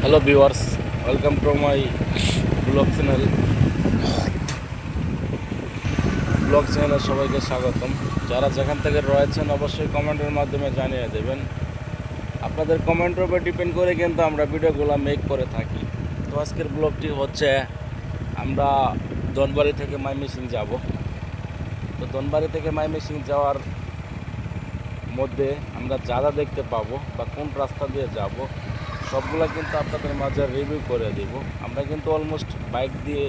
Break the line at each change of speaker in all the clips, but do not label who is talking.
Hello viewers, welcome to my blog channel. Blog চ্যানেলে সবাইকে স্বাগতম। যারা যেখান থেকে রয়েছেন অবশ্যই কমেন্টের মাধ্যমে জানিয়ে দেবেন। আপনাদের কমেন্টের উপর ডিপেন্ড করে কিন্তু আমরা ভিডিওগুলো মেক করে থাকি। তো আজকের ব্লগটি হচ্ছে আমরা ধনবাড়ি থেকে ময়মনসিং যাব। তো ধনবাড়ি থেকে ময়মনসিং যাওয়ার মধ্যে আমরা যা যা দেখতে পাবো বা কোন রাস্তা দিয়ে যাব সবগুলা কিন্তু আপনাদের মাঝে রিভিউ করে দেব। আমরা কিন্তু অলমোস্ট বাইক দিয়ে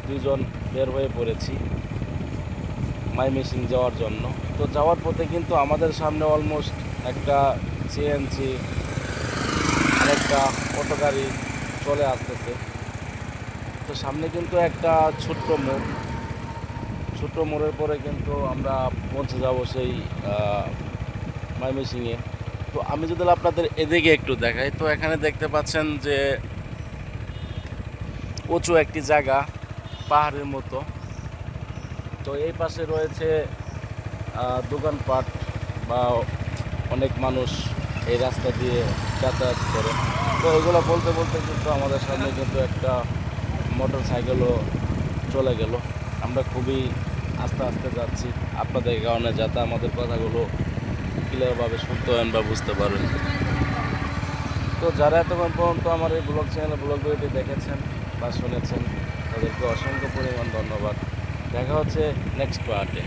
দুজন বের হয়ে পড়েছি ময়মনসিং যাওয়ার জন্য। তো যাওয়ার পথে কিন্তু আমাদের সামনে অলমোস্ট একটা সিএনজি আর একটা অটো গাড়ি চলে আসতেছে। তো সামনে কিন্তু একটা ছোট্ট মোড়ের পরে কিন্তু আমরা পৌঁছে যাব সেই ময়মনসিংয়ে। তো আমি যদি আপনাদের এদিকে একটু দেখাই, তো এখানে দেখতে পাচ্ছেন যে উঁচু একটি জায়গা, পাহাড়ের মতো। তো এই পাশে রয়েছে দোকানপাট বা অনেক মানুষ এই রাস্তা দিয়ে যাতায়াত করে। তো এগুলো বলতে বলতে কিন্তু আমাদের সামনে কিন্তু একটা মোটর সাইকেলও চলে গেল। আমরা খুবই আস্তে আস্তে যাচ্ছি আপনাদের কারণে, যাতে আমাদের কথাগুলো ক্লিয়ারভাবে শুনতে পারেন বা বুঝতে পারেন। তো যারা এতক্ষণ পর্যন্ত আমার এই ব্লগ চ্যানেলে ব্লগ ভিডিওটি দেখেছেন বা শুনেছেন তাদেরকে অসংখ্য পরিমাণ ধন্যবাদ। দেখা হচ্ছে নেক্সট পার্টে।